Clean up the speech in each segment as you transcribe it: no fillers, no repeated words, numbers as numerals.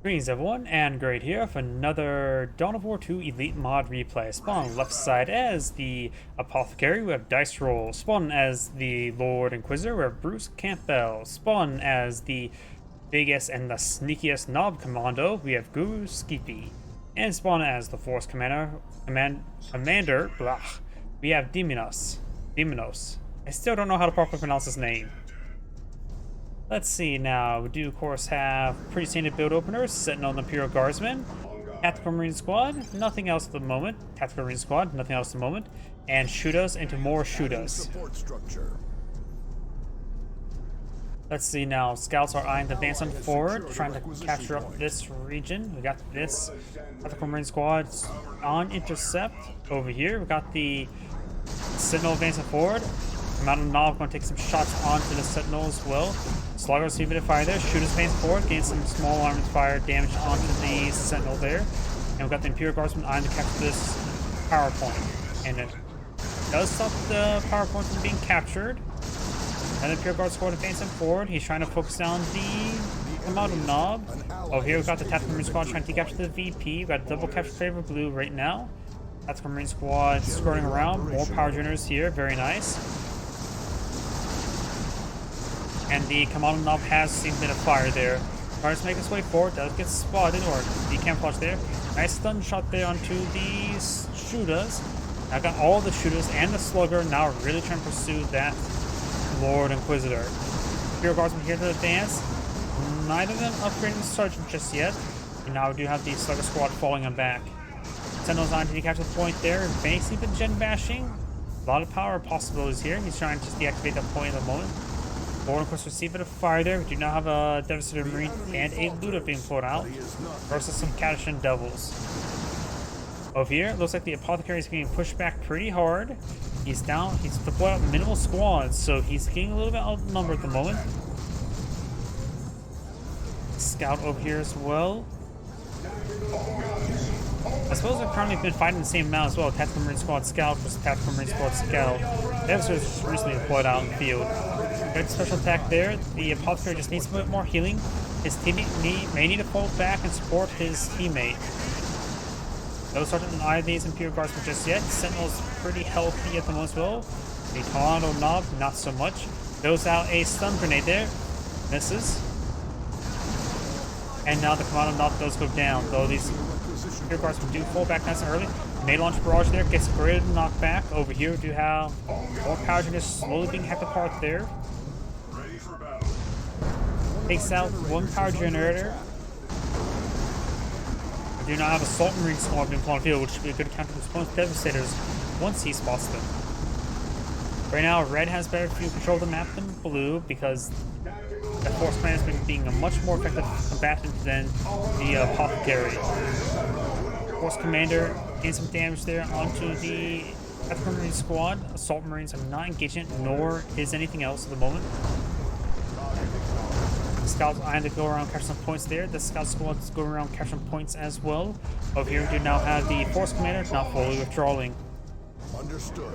Greetings everyone, and Great here for another Dawn of War 2 Elite Mod replay. Spawn on the left side as the Apothecary, we have Dice Roll. Spawn as the Lord Inquisitor, we have Bruce Campbell. Spawn as the biggest and the sneakiest Knob Commando, we have GuruSkippy. And spawn as the Force Commander, we have Deimos. I still don't know how to properly pronounce his name. Let's see now. We do, of course, have pretty standard build openers. Sentinel and Imperial Guardsmen. Tactical Marine Squad. Nothing else at the moment. Tactical Marine Squad. Nothing else at the moment. And shoot us into more shoot us. Let's see now. Scouts are eyeing to advance on forward, trying to capture up this region. We got this Tactical Marine Squad on intercept over here. We got the Sentinel advancing forward. Mountain Knob going to take some shots onto the Sentinel as well. Slugger will see a bit of fire there. Shooters advance forward, gain some small armor fire damage onto the Sentinel there. And we've got the Imperial Guardsman eyeing to capture this power point. And it does stop the power point from being captured. And the Imperial Guard squad advancing forward. He's trying to focus down the Mountain Knob. Oh, here we've got the Tactical Marine Squad trying to capture the VP. We've got double capture favor blue right now. Tactical Marine Squad skirting around. More power generators here. Very nice. And the Commando Knob has seen a bit of fire there. Tries to make its way forward, does get spotted, or the camouflage there. Nice stun shot there onto these shooters. I've got all the shooters and the slugger now really trying to pursue that Lord Inquisitor. Imperial Guardsmen here to advance. Neither of them upgrading the Sergeant just yet. And now we do have the slugger squad falling on back. Sentinel's on to capture the point there. Basically been gen bashing. A lot of power possibilities here. He's trying to just deactivate that point at the moment. Lord, of course, receive a bit of fire there. We do now have a Devastator Marine and a Looter being pulled out versus some Catachan Devils. Over here, it looks like the Apothecary is getting pushed back pretty hard. He's down. He's deployed out minimal squads, so he's getting a little bit outnumbered at the moment. Scout over here as well. I suppose they've currently been fighting the same amount as well. Tactical Marine Squad Scout versus Tactical Marine Squad Scout. Devastator was recently deployed out in the field. Good special attack there. The Apothecary just needs a bit more healing. His teammate may need to fall back and support his teammate. No Sergeant in either of these Imperial Guardsmen just yet. Sentinel's pretty healthy at the moment as well. The Commando Knob, not so much. Throws out a stun grenade there. Misses. And now the Commando Knob does go down, though these Imperial Guardsmen do fall back nice and early. May launch barrage there, gets a great knockback. Over here we do have more power generators slowly being hacked apart there. Takes out one power generator. We do not have Assault Marine Squad being on field, which should be a good counter to opponent's Devastators once he spots them. Right now, red has better field control of the map than blue because the Force Command has been being a much more effective combatant than the Apothecary. Force Commander gains some damage there onto the Tactical Marine Squad. Assault Marines are not engaging, nor is anything else at the moment. Scouts eyeing to go around capture some points there. The Scout Squad is going around capture some points as well. Over here we do now have the Force Commander now fully withdrawing. Understood.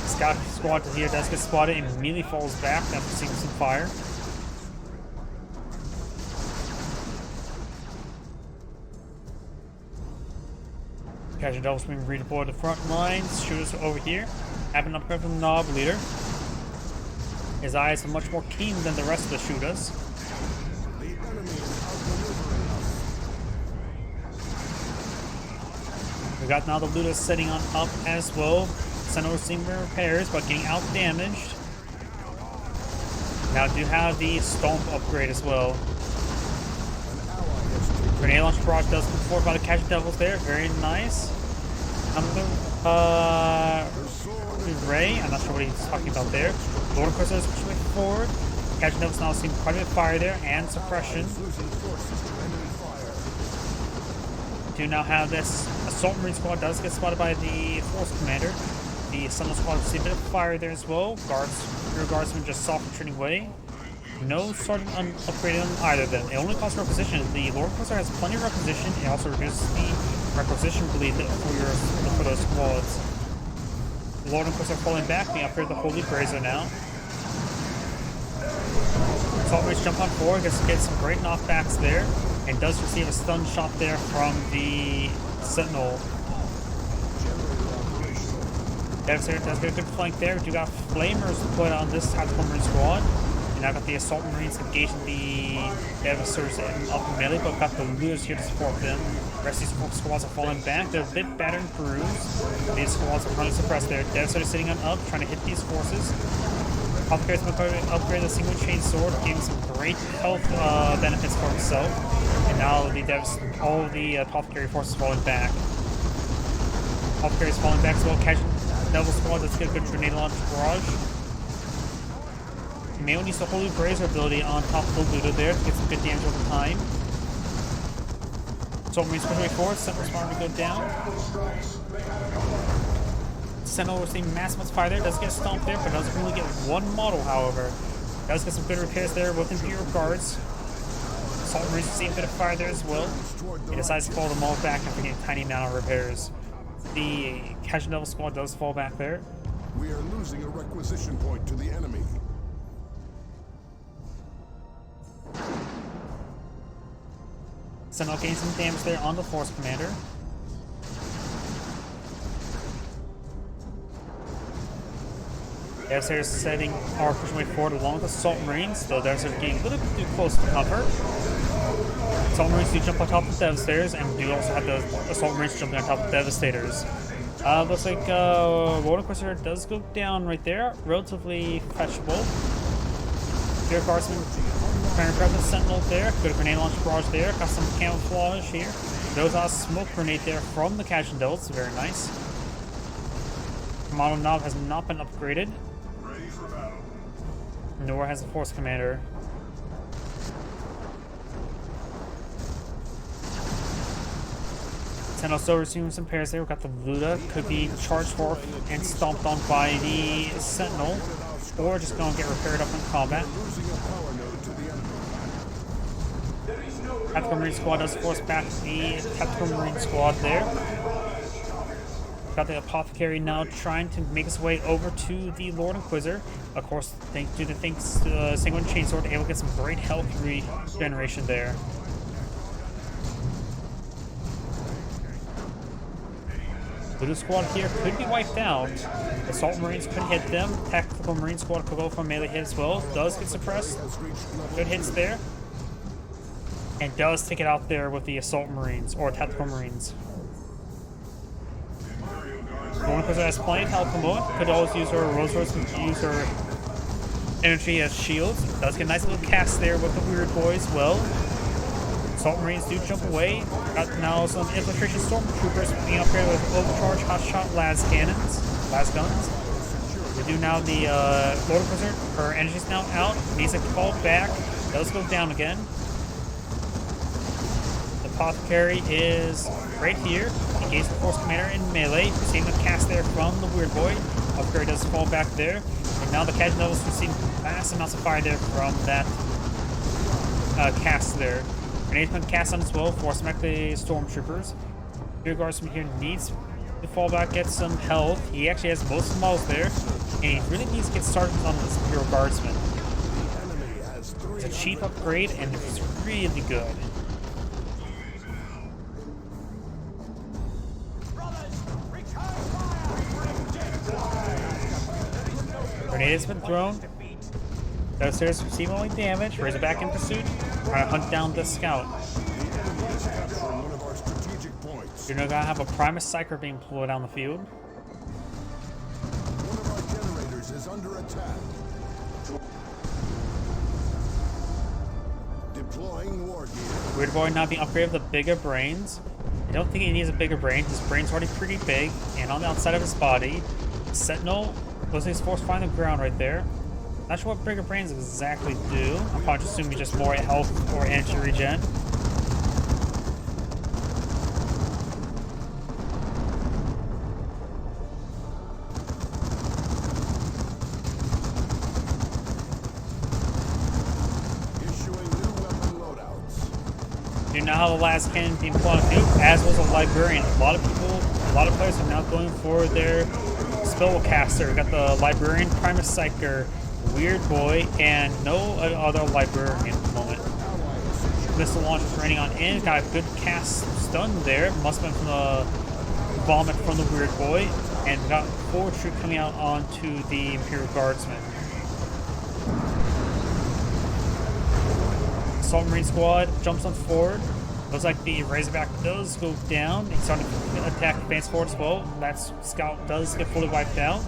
Scout Squad here does get spotted and immediately falls back after seeing some fire. Catching Devils being redeployed to the front lines. Shooters over here. Have an upgrade from the Knob Leader. His eyes are much more keen than the rest of the shooters. We got now the Looters setting on up as well. Sentinel receiving repairs but getting out damaged. Now do have the Stomp upgrade as well. Grenade launch barrage does come forward by the Catch Devils there. Very nice. Ray, I'm not sure what he's talking about there. Lord Inquisitor is pushing forward. Catch Devils now seeing quite a bit of fire there and suppression. Do now have this Assault Marine Squad does get spotted by the Force Commander. The Sentinel Squad see a bit of fire there as well. Rear Guardsmen just soft retreating away. No Sergeant upgraded on either of them. It only costs requisition. The Lord Inquisitor has plenty of requisition. It also reduces the requisition bleed for those squads. The Lord Inquisitor falling back, being upgraded the Holy Brazier now. Assault Marines jump on forward, gets some great knockbacks there, and does receive a stun shot there from the Sentinel. Devastator does get a good flank there. We do got Flamers put on this Tactical Marine squad. And now got the Assault Marines engaging the Devastators in upper melee, but got the Looters here to support them. The rest of these squads are falling back. They're a bit battered and bruised. These squads are currently suppressed there. Devastator sitting on up, trying to hit these forces. Apothecary's going to upgrade the single chain sword, giving some great health benefits for himself. And now all the Apothecary forces falling back. Apothecary's falling back as well. Casual Devil Squad, let's get a good grenade launch barrage. Mayo needs the Holy Brazier ability on top of the Ludo there to get some good damage over time. Assault Marines pushing forward, Sentinel's starting to go down. Sentinel receiving massive amounts of fire there, does get stomped there, but doesn't really get one model, however. Does get some good repairs there with Imperial Guards. Assault Marines receive a bit of fire there as well. He decides to fall them all back after getting a tiny amount of repairs. The Casual Devil Squad does fall back there. We are losing a requisition point to the enemy. Sentinel gains some damage there on the Force Commander. Devastator's setting our pushing way forward along with the Assault Marines, though Devastator's getting a little bit too close to cover. Assault Marines do jump on top of the Devastators, and we do also have the Assault Marines jumping on top of the Devastators. Looks like Lord Inquisitor does go down right there, relatively fetchable. Fear Guardsman trying to grab the Sentinel there, good grenade launch barrage there, got some camouflage here. Those are smoke grenade there from the Casual Devils, very nice. Commando Knob has not been upgraded, nor has the Force Commander. Sentinel still receiving some pairs there. We've got the Luda, could be charged for and stomped on by the Sentinel, or just going to get repaired up in combat. Tactical Marine Squad does force back the Tactical Marine Squad there. Got the Apothecary now trying to make his way over to the Lord Inquisitor. Of course, thanks to the single chainsword, able to get some great health regeneration there. Ludo Squad here could be wiped out. Assault Marines could hit them. Tactical Marine Squad could go for a melee hit as well. Does get suppressed. Good hits there. And does take it out there with the Assault Marines, or Tactical Marines. Lord Inquisitor has plenty of health at the moment. Could always use her Rose Rose and use her energy as shields. Does get a nice little cast there with the Weird Boy as well. Assault Marines do jump away. Got now some Infiltration Stormtroopers being upgraded with Overcharge Hotshot Las Guns. We do now the Lord Inquisitor. Her energy's now out. Needs to call back. Does go down again. The Apothecary is right here. Engage the Force Commander in melee. Receiving a cast there from the Weird Boy. Upgrade does fall back there. And now the Casual Devils receiving massive amounts of fire there from that cast there. Grenades been cast on as well, forcing back the Stormtroopers. Fear Guardsman here needs to fall back, get some health. He actually has most of the models there, and he really needs to get started on this Hero Guardsman. It's a cheap upgrade, and it's really good. Grenade has been thrown. Downstairs receive only damage, raise it back in pursuit, try to hunt down the scout. You're now gonna have a Primus Psyker being pulled down the field. One of our generators is under attack. Deploying war gear. Weird Boy now being upgraded with the bigger brains. I don't think he needs a bigger brain. His brain's already pretty big, and on the outside of his body. Sentinel was his force find the ground right there. Not sure what bigger brains exactly do. I'm probably just assuming just more health or energy regen. Issuing new weapon loadouts. You now have the last cannon being pulled on the field, as was a Librarian. A lot of players are now going for their Spellcaster. We got the Librarian, Primus Psyker, Weird Boy and no other librarian at the moment. Missile launcher training on in. Got a good cast stun there. Must have been from the vomit from the Weird Boy. And got forward coming out onto the Imperial Guardsman. Assault Marine Squad jumps on forward. Looks like the Razorback does go down. He's starting to attack advance forward as well. That scout does get fully wiped out.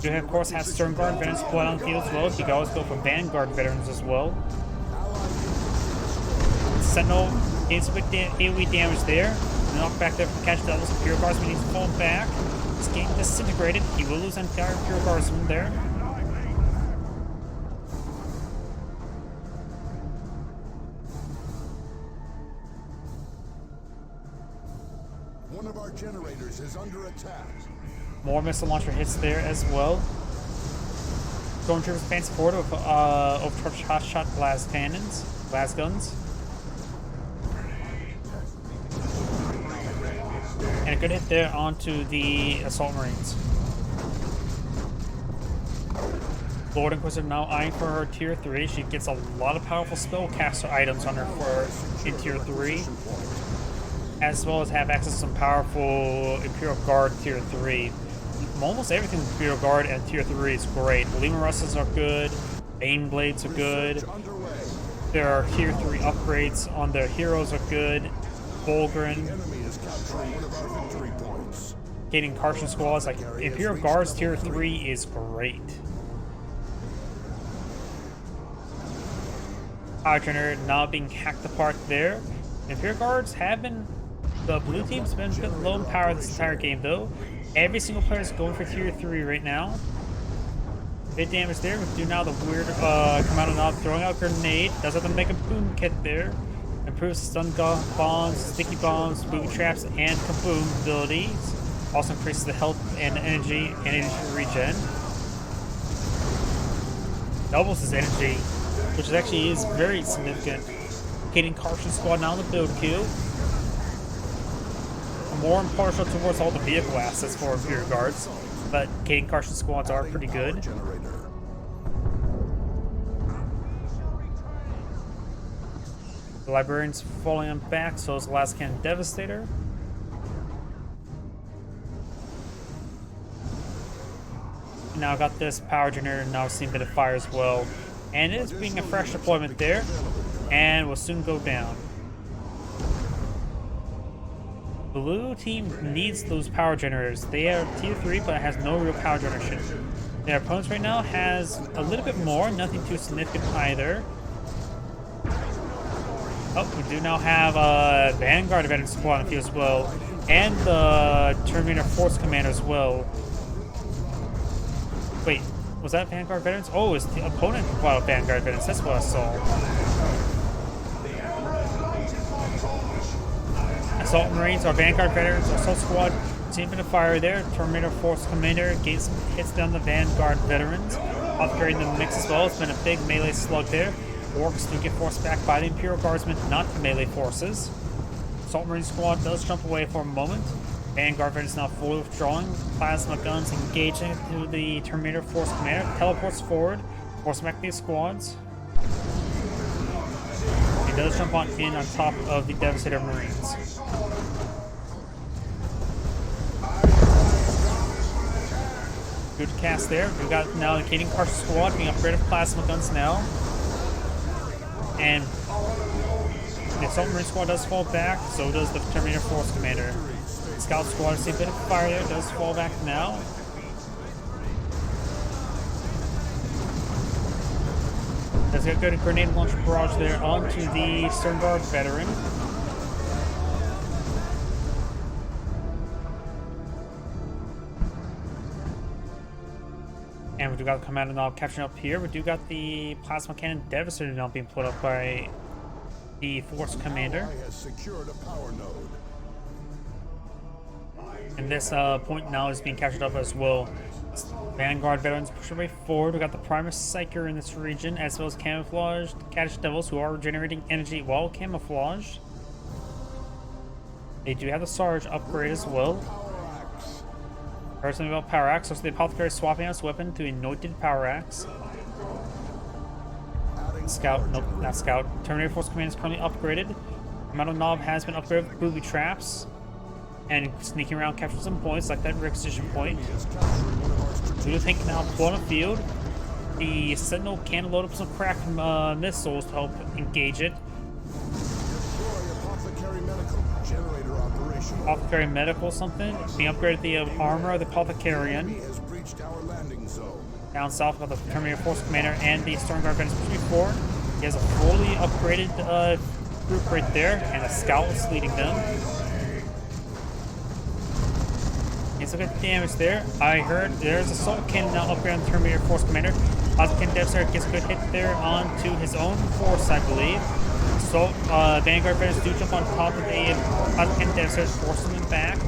You of course has Stern Guard veterans deployed on the field as well. You can always go for Vanguard veterans as well. Sentinel gains a bit AoE damage there. Knocked back there from Catch Devils. Imperial Guardsman needs to fall back. He's getting disintegrated. He will lose an entire Imperial Guardsman there. One of our generators is under attack. More missile launcher hits there as well. Stormtroopers advance forward with overcharged hot shot blast cannons, blast guns. And a good hit there onto the Assault Marines. Lord Inquisitor now eyeing for her tier 3. She gets a lot of powerful spellcaster items on her for in tier 3. As well as have access to some powerful Imperial Guard tier 3. Almost everything with Imperial Guard and tier 3 is great. Lima Russes are good. Bane Blades are good. There are tier 3 upgrades on their heroes are good. Volgren. Getting Carson squads like Imperial Guards tier 3 is great. Power Generator now being hacked apart there. Imperial Guards have been, the blue team's been a bit low in power this entire game though. Every single player is going for tier 3 right now. Bit damage there. We do now the weird commando knob throwing out grenade. Does have to make a boom kit there. Improves stun bombs, sticky bombs, booby traps, and kaboom abilities. Also increases the health and energy regen. Doubles his energy, which actually is very significant. Getting Carson squad now on the build queue. More impartial towards all the vehicle assets for Imperial Guards, but Caden Carson squads are pretty good. The Librarian's falling on back, so is the last cannon Devastator. Now got this power generator now seeing a bit of fire as well, and it is being a fresh deployment there, and will soon go down. Blue team needs those power generators. They are tier 3, but it has no real power generation. Their opponents right now has a little bit more, nothing too significant either. Oh, we do now have a Vanguard veteran squad on the field as well, and the Terminator Force Commander as well. Wait, was that Vanguard veterans? Oh, it's the opponent squad of Vanguard veterans. That's what I saw. Assault Marines or Vanguard veterans, Assault Squad, team in the fire there. Terminator Force Commander gains some hits down the Vanguard veterans, upgrading the mix as well. It's been a big melee slug there. Orcs do get forced back by the Imperial Guardsmen, not the melee forces. Assault Marine Squad does jump away for a moment. Vanguard veterans now fully withdrawing. Plasma guns engaging to the Terminator Force Commander. Teleports forward, force back these squads. He does jump in on top of the Devastator Marines. Good cast there. We've got now the Caden Carson squad being upgraded with plasma guns now. And the Assault Marine squad does fall back, so does the Terminator Force Commander. The Scout squad, see a bit of fire there, does fall back now. Does get a good grenade launcher barrage there onto the Stern Guard veteran. And we do got the commando knob capturing up here. We do got the plasma cannon Devastator now being put up by the Force Commander. And this point now is being captured up as well. Vanguard veterans push their way forward. We got the Primus Psyker in this region, as well as camouflaged Kaddish Devils who are generating energy while camouflaged. They do have the Sarge upgrade as well. Heard something about Power Axe. Looks like the Apothecary swapping out his weapon to Anointed Power Axe. Scout, nope, not Scout. Terminator Force Command is currently upgraded. Metal Knob has been upgraded with booby traps. And sneaking around capturing some points, like that requisition point. Ludo Tank now on the field. The Sentinel can load up some crack missiles to help engage it. Apothecary Medical something. Being upgraded the armor of the Apothecarian. Down south with the Terminator Force Commander and the Stormguard Veterans before. He has a fully upgraded group right there, and a scout is leading them. He's looking at damage there. I heard there's a Assault Cannon now upgraded on the Terminator Force Commander. Plasma Cannon Devastator gets a good hit there onto his own force, I believe. So, Vanguard Veterans do jump on top of the Plasma Cannon Devastator, forcing them back.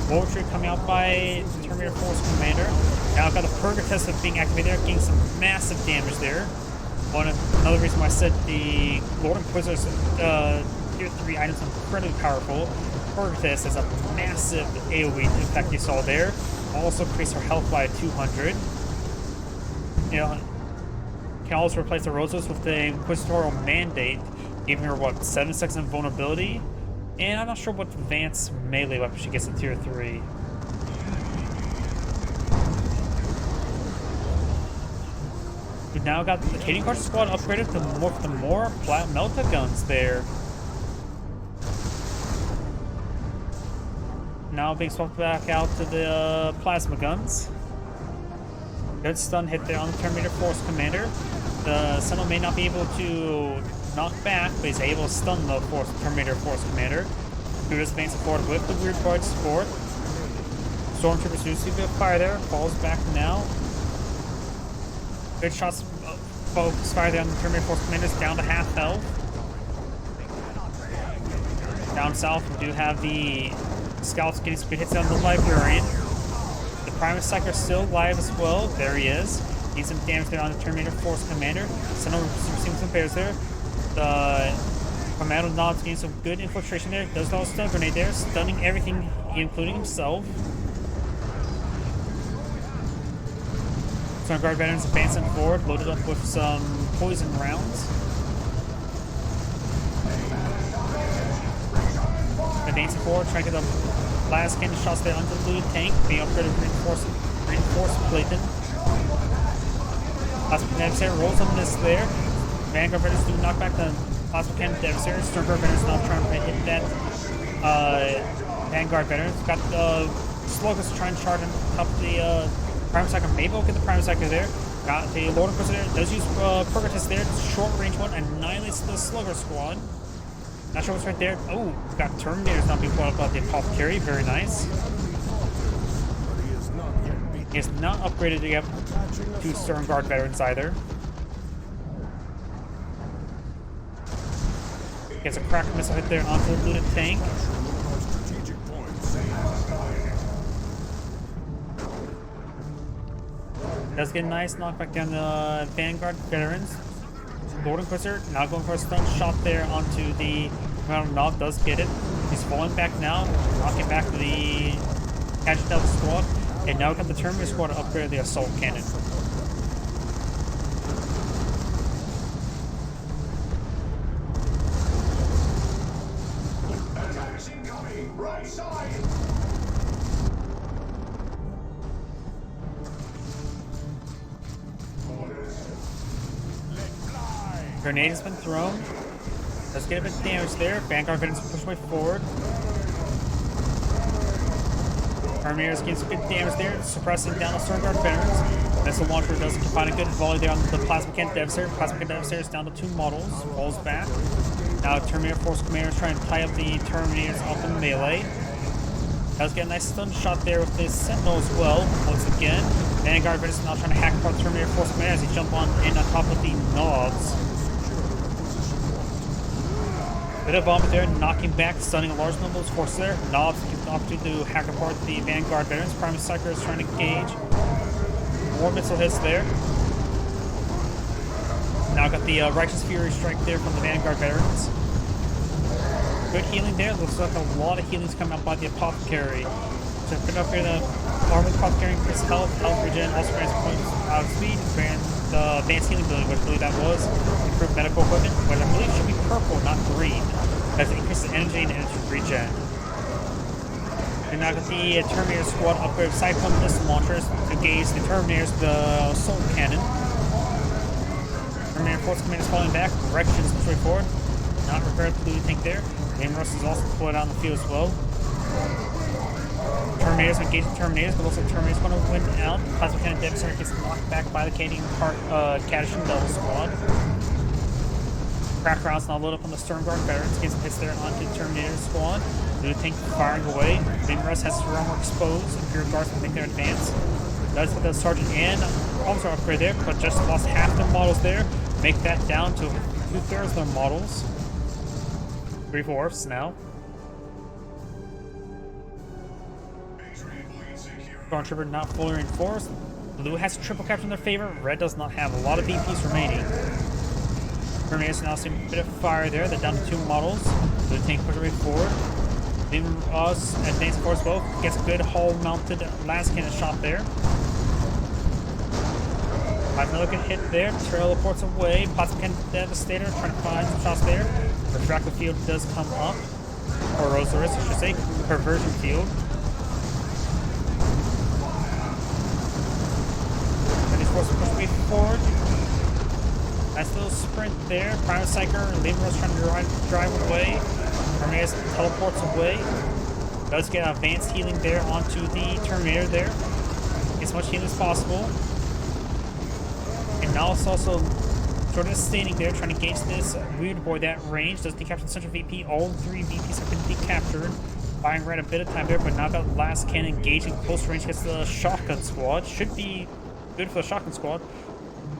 Poetry coming out by the Terminator Force Commander. Now I've got the Purgatest of being activated there, getting some massive damage there. Another reason why I said the Lord Inquisitor's tier 3 items are incredibly powerful. Purgatest is a massive AoE effect you saw there. Also increase her health by 200. You know, can also replace the Rosas with the Inquisitorial Mandate, giving her, what, 7 seconds of vulnerability? And I'm not sure what advanced melee weapon she gets in tier 3. We've now got the Trading Card Squad upgraded to more Melta guns there. Now being swapped back out to the plasma guns. Good stun hit there on the Terminator Force Commander. The Sentinel may not be able to knock back, but he's able to stun the Terminator Force Commander. Judas advances forward with the Weird Guard support. Stormtroopers do see a bit of fire there. Falls back now. Good shots, focus fire there on the Terminator Force Commanders, down to half health. Down south, we do have the Scouts getting some good hits on the Librarian. The Primus Psyker still alive as well. There he is. Needs some damage there on the Terminator Force Commander. Sentinel receiving some bears there. The Commando Knob's getting some good infiltration there. Does all stun grenade there, stunning everything, including himself. Guard Veterans advancing forward, loaded up with some poison rounds. Advancing forward, trying to get the last cannon shots there onto the looted tank, being upgraded with reinforced plating. Plasma Devastator rolls on this there. Vanguard Veterans do knock back the Plasma Cannon Devastator. Stormguard Veterans now trying to hit that Vanguard Veterans. Got the Sluggers trying to charge on top of the Prime Psyker. Maybe we'll get the Prime Psyker there. Got the Lord Inquisitor. Does use Purgatist there. Short range one. Annihilates the Slugger Squad. Not sure what's right there. Oh, got Terminators not being brought up by the Apothecary. Very nice. He is not upgraded yet to Stormguard Veterans either. Gets a crack missile hit there onto the looted tank. Does get a nice knockback down the Vanguard Veterans. Lord Inquisitor now going for a stun shot there onto the Commando Knob. Does get it. He's falling back now. Knocking back the Gadget Delta Squad. And now got the Terminator Squad to upgrade the Assault Cannon. Right side. Grenade has been thrown. Does get a bit of damage there. Vanguard Veterans push way forward. Terminators getting some good damage there, suppressing down the Stormguard Veterans. Missile launcher does find a good volley there on the Plasma Cannon Devastator. Plasma Cannon Devastator is down to 2 models. Falls back. Now Terminator Force Commander is trying to tie up the Terminators off the melee. Does get a nice stun shot there with the Sentinel as well. Once again, Vanguard Veterans now trying to hack apart Terminator Force Commander as he jump on in on top of the Knobs. Bit of bomb there, knocking back, stunning a large number of forces there. Knobs gives the opportunity to hack apart the Vanguard Veterans. Primus Psyker is trying to engage. More missile hits there. Now got the Righteous Fury strike there from the Vanguard Veterans. Good healing there. Looks like a lot of healings coming out by the Apothecary. to pick up here the armor pop carrying increased health regen, also grants points out of speed, grants the advanced healing ability, which I believe that was improved medical equipment, which I believe should be purple, not green, as it increases energy and energy regen. And now got the Terminator squad upgrade Cyclone missile launchers to gauge the Terminators with the Soul Cannon. Terminator Force Command is falling back, directions push forward, not repaired the tank there. Deimos is also deployed out on the field as well. Terminators engage the Terminators, but looks like Terminator's going to win out. Plasma Cannon Devastator gets knocked back by the Canadian Cadisham Devil squad. Crack rounds now load up on the Storm Guard veterans, gets some hits there onto the Terminator squad. The tank firing away. Deimos has his armor exposed. Imperial Guards can make their advance. Does hit the Sergeant and arms are upgrade there, but just lost half their models there. Make that down to 2/3 of their models. 3/4 now. Stormtrooper not fully reinforced. Blue has triple capture in their favor. Red does not have a lot of VPs remaining. Terminators now seeing a bit of fire there. They're down to 2 models. The tank push away forward. Deimos advance force both. Gets a good hull mounted last cannon shot there. Another good hit there. Trail reports away. Plasma Cannon Devastator trying to find some shots there. Refractive field does come up. Or Rosaris, I should say. Perversion field. And these forces push way forward. Nice little sprint there. Prime Psyker, Deimos trying to drive away. Terminator teleports away. Does get advanced healing there onto the Terminator there. As much healing as possible. And now it's also sort of standing there trying to gauge this weird boy that range. Does decapture the central VP. All 3 VPs have been decaptured. Firing right a bit of time there, but now got last cannon engaging close range against the shotgun squad. Should be good for the shotgun squad.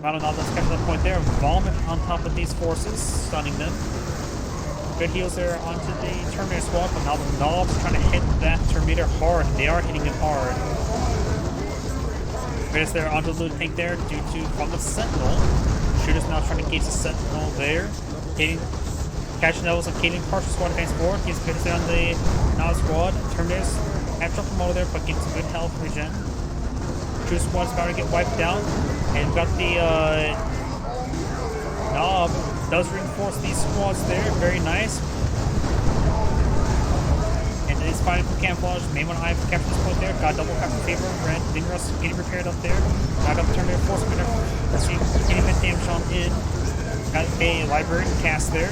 I don't know, let's capture that point there. Vomit on top of these forces, stunning them. Good heals there onto the Terminator squad, but now the knobs trying to hit that Terminator hard. They are hitting it hard. Greatest there onto the tank there due to from the Sentinel. Shooters now trying to gauge the Sentinel there. Catching levels of Canadian partial squad advance forward. Gets greatest there on the Nod squad. Terminators have dropped the model there, but getting some good health regen. Shooter squad's about to get wiped out. And we've got the Knob does reinforce these squads there. Very nice. And he's fighting for camouflage. May want to eye for capture this point there. Got double capture favor. Red. Deimos getting repaired up there. Got up the Terminator Force Commander. Let's see. Getting a bit damage on in. Got a library cast there.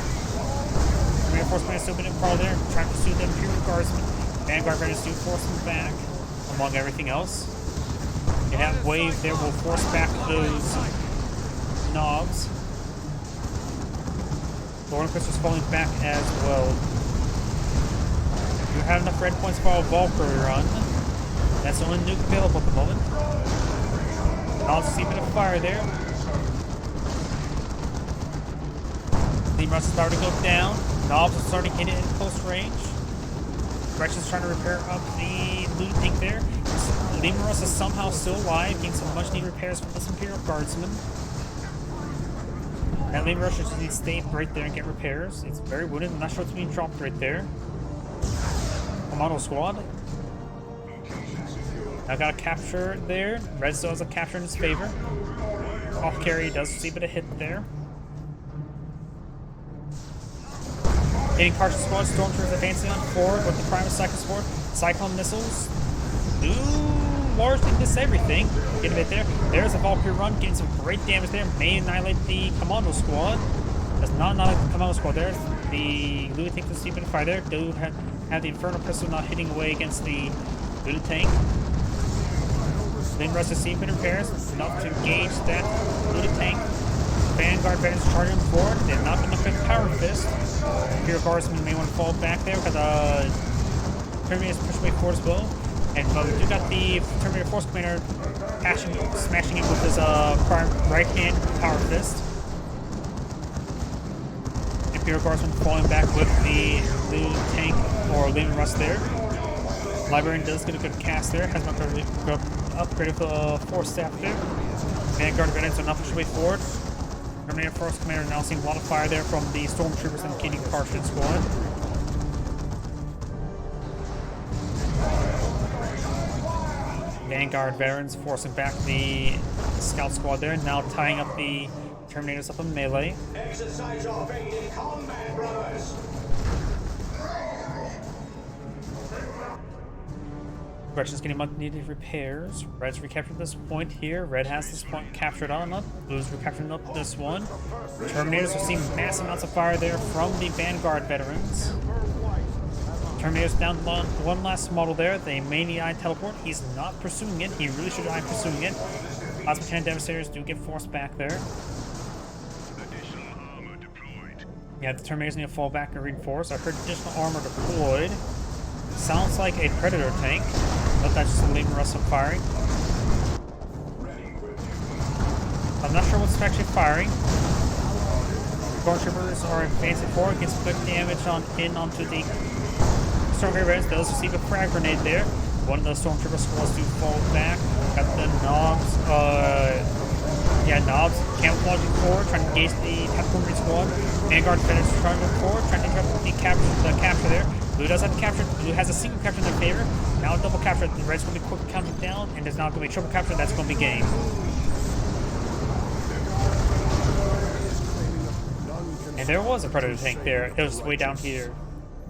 Terminator Force Commander still been in crawl there. Trying to pursue the Imperial Guardsmen. Vanguard Veterans do force them back. Among everything else. And that wave there will force back those knobs. Lord Crystal's falling back as well. You have enough red points for a Valkyrie run. That's the only nuke available at the moment. I'll see a bit of fire there. Deimos is starting to go down. Knobs are starting to hit it in close range. Gretchen's trying to repair up the loot tank there. Deimos is somehow still alive, getting some much needed repairs from this Imperial Guardsman. That Deimos should need to stay right there and get repairs. It's very wounded. I'm not sure what's being dropped right there. Commando squad. I got a capture there. Red still has a capture in his favor. Off carry does see a bit of hit there. Hitting partial squad. Stormtroopers advancing on forward with the Primus Cyclone support. Cyclone missiles. Largely miss everything. Get a bit there. There's a Valkyrie run, getting some great damage there. May annihilate the Commando squad. Does not annihilate the Commando squad there. The Lulu tank does see a bit of fire there. Do have the Inferno pistol not hitting away against the Lulu tank. Then rest of the bit of repairs. Enough to engage that Lulu tank. Vanguard veterans charging forward. They're not going to fit Power Fist. Imperial Guardsmen may want to fall back there because Terminator's push away forward as well. And we do got the Terminator Force Commander smashing him with his right hand Power Fist. Imperial Guardsman falling back with the Lulu tank or Lulu Rust there. Librarian does get a good cast there. Has not upgraded the Force Staff there. Vanguard veterans are not pushing way forward. Terminator Force Commander now seeing a lot of fire there from the Stormtroopers and the Canadian Parachute Squad. Vanguard veterans forcing back the scout squad there, now tying up the Terminators up in melee. Exercise your fate in combat, brothers! Gretchen's getting much needed repairs. Red's recaptured this point here. Red has this point captured on up. Blue's recapturing up this one. Terminators are seeing massive amounts of fire there from the Vanguard veterans. Terminator's down one last model there. The Maniac teleport. He's not pursuing it. He really should try pursuing it. Plasma Cannon Devastators do get forced back there. Yeah, the Terminators need to fall back and reinforce. I heard additional armor deployed. Sounds like a Predator tank, but that's just leaving Russell firing. I'm not sure what's actually firing. Stormtroopers are advancing forward, gets quick damage onto the Stormtrooper Reds. Those receive a frag grenade there. One of those Stormtrooper squads do fall back. Got the knobs. Knobs camouflaging forward, trying to engage the Tactical Marine squad. Vanguard Veterans trying to move forward, trying to interrupt the capture there. Blue does have a capture. Blue has a single capture in their favor. Now a double capture. The Red's going to be quick counting down, and there's now going to be a triple capture. That's going to be game. And there was a Predator tank there. It was way down here.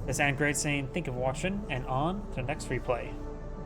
This and Great saying, think of watching, and on to the next replay.